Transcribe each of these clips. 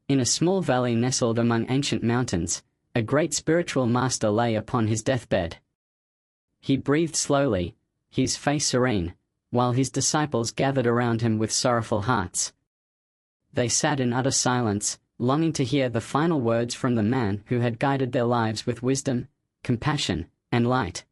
In a small valley nestled among ancient mountains, a great spiritual master lay upon his deathbed. He breathed slowly, his face serene, while his disciples gathered around him with sorrowful hearts. They sat in utter silence, longing to hear the final words from the man who had guided their lives with wisdom, compassion, and light.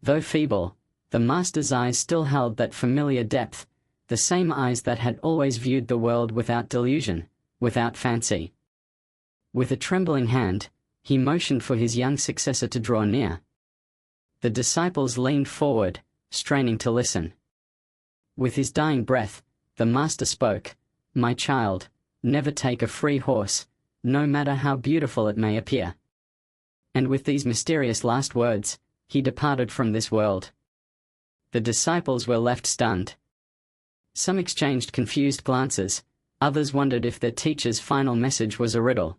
Though feeble, the master's eyes still held that familiar depth, the same eyes that had always viewed the world without delusion, without fancy. With a trembling hand, he motioned for his young successor to draw near. The disciples leaned forward, straining to listen. With his dying breath, the master spoke, "My child, never take a free horse, no matter how beautiful it may appear." And with these mysterious last words, he departed from this world. The disciples were left stunned. Some exchanged confused glances, others wondered if their teacher's final message was a riddle.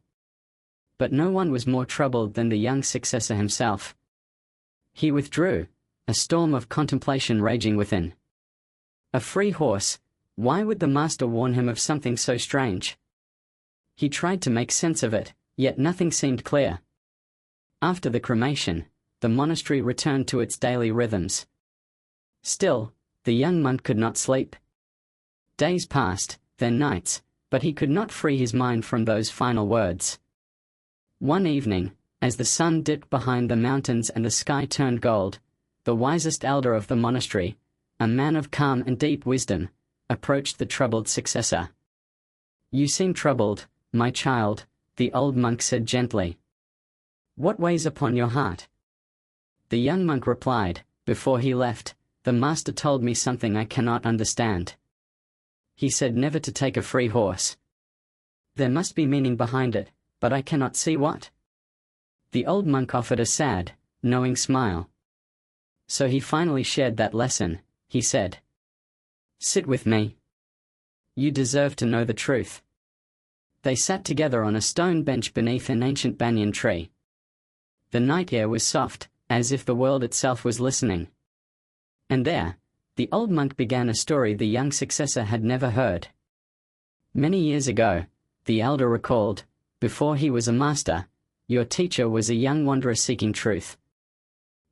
But no one was more troubled than the young successor himself. He withdrew, a storm of contemplation raging within. A free horse, why would the master warn him of something so strange? He tried to make sense of it, yet nothing seemed clear. After the cremation, the monastery returned to its daily rhythms. Still, the young monk could not sleep. Days passed, then nights, but he could not free his mind from those final words. One evening, as the sun dipped behind the mountains and the sky turned gold, the wisest elder of the monastery, a man of calm and deep wisdom, approached the troubled successor. "You seem troubled, my child," the old monk said gently. "What weighs upon your heart?" The young monk replied, "Before he left, the master told me something I cannot understand. He said never to take a free horse. There must be meaning behind it, but I cannot see what." The old monk offered a sad, knowing smile. "So he finally shared that lesson," he said. "Sit with me. You deserve to know the truth." They sat together on a stone bench beneath an ancient banyan tree. The night air was soft, as if the world itself was listening. And there, the old monk began a story the young successor had never heard. Many years ago, the elder recalled, before he was a master, your teacher was a young wanderer seeking truth.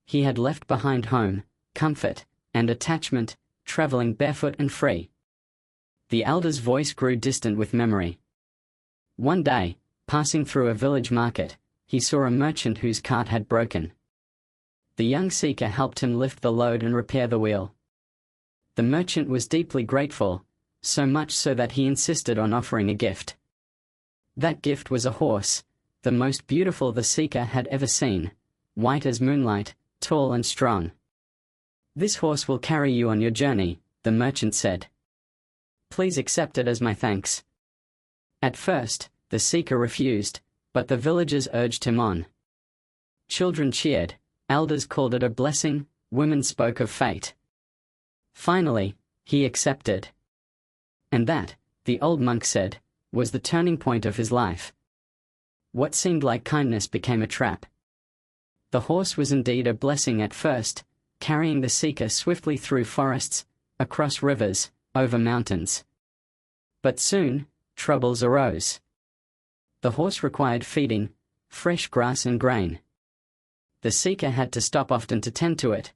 He had left behind home, comfort, and attachment, traveling barefoot and free. The elder's voice grew distant with memory. One day, passing through a village market, he saw a merchant whose cart had broken. The young seeker helped him lift the load and repair the wheel. The merchant was deeply grateful, so much so that he insisted on offering a gift. That gift was a horse, the most beautiful the seeker had ever seen, white as moonlight, tall and strong. "This horse will carry you on your journey," the merchant said. "Please accept it as my thanks." At first, the seeker refused, but the villagers urged him on. Children cheered, elders called it a blessing, women spoke of fate. Finally, he accepted. And that, the old monk said, was the turning point of his life. What seemed like kindness became a trap. The horse was indeed a blessing at first, carrying the seeker swiftly through forests, across rivers, over mountains. But soon, troubles arose. The horse required feeding, fresh grass and grain. The seeker had to stop often to tend to it.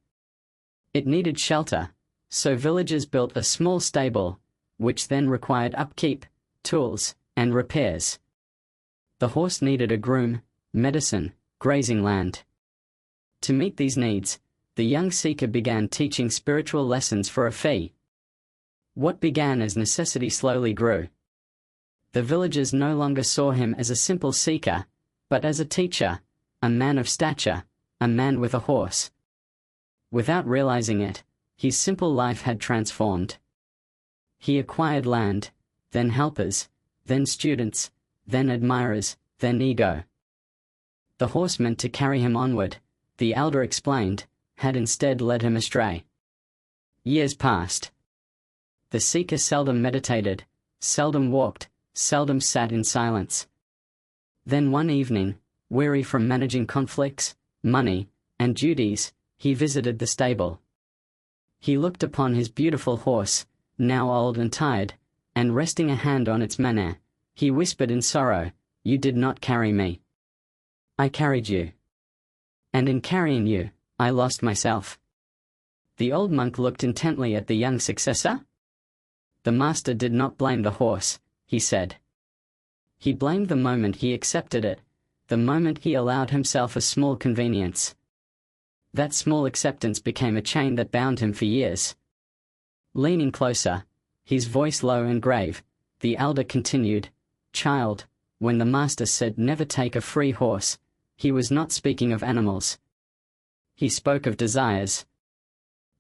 It needed shelter, so villagers built a small stable, which then required upkeep, tools, and repairs. The horse needed a groom, medicine, grazing land. To meet these needs, the young seeker began teaching spiritual lessons for a fee. What began as necessity slowly grew. The villagers no longer saw him as a simple seeker, but as a teacher, a man of stature, a man with a horse. Without realizing it, his simple life had transformed. He acquired land, then helpers, then students, then admirers, then ego. The horse meant to carry him onward, the elder explained, had instead led him astray. Years passed. The seeker seldom meditated, seldom walked, seldom sat in silence. Then one evening, weary from managing conflicts, money, and duties, he visited the stable. He looked upon his beautiful horse, now old and tired, and resting a hand on its mane, He whispered in sorrow, "You did not carry me. I carried you. And in carrying you, I lost myself." The old monk looked intently at the young successor. "The master did not blame the horse," he said. "He blamed the moment he accepted it, the moment he allowed himself a small convenience. That small acceptance became a chain that bound him for years." Leaning closer, his voice low and grave, the elder continued, "Child, when the master said never take a free horse, he was not speaking of animals. He spoke of desires.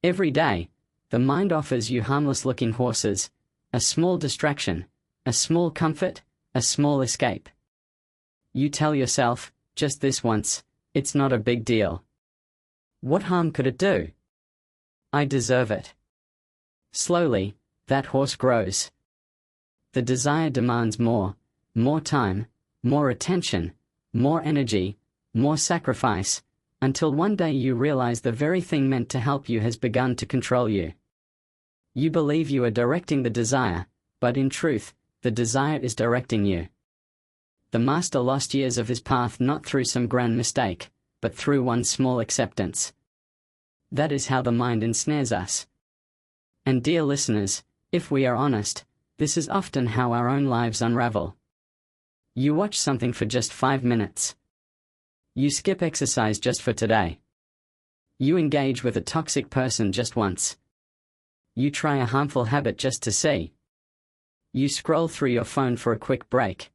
Every day, the mind offers you harmless-looking horses, a small distraction, a small comfort, a small escape. You tell yourself, just this once, it's not a big deal. What harm could it do? I deserve it." Slowly, that horse grows. The desire demands more time, more attention, more energy, more sacrifice, until one day you realize the very thing meant to help you has begun to control you. You believe you are directing the desire, but in truth, the desire is directing you. The master lost years of his path not through some grand mistake, but through one small acceptance. That is how the mind ensnares us. And dear listeners, if we are honest, this is often how our own lives unravel. You watch something for just 5 minutes. You skip exercise just for today. You engage with a toxic person just once. You try a harmful habit just to see. You scroll through your phone for a quick break.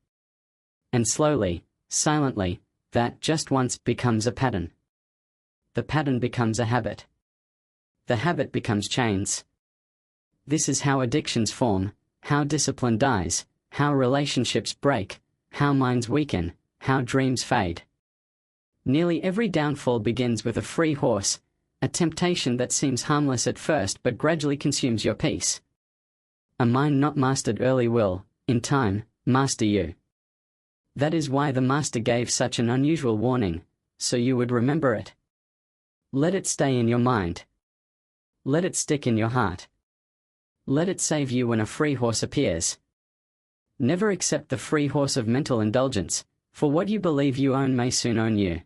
And slowly, silently, that just once becomes a pattern. The pattern becomes a habit. The habit becomes chains. This is how addictions form, how discipline dies, how relationships break, how minds weaken, how dreams fade. Nearly every downfall begins with a free horse, a temptation that seems harmless at first but gradually consumes your peace. A mind not mastered early will, in time, master you. That is why the master gave such an unusual warning, so you would remember it. Let it stay in your mind. Let it stick in your heart. Let it save you when a free horse appears. Never accept the free horse of mental indulgence, for what you believe you own may soon own you.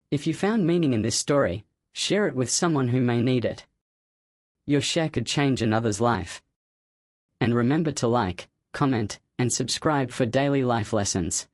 If you found meaning in this story, share it with someone who may need it. Your share could change another's life. And remember to like, comment, and subscribe for daily life lessons.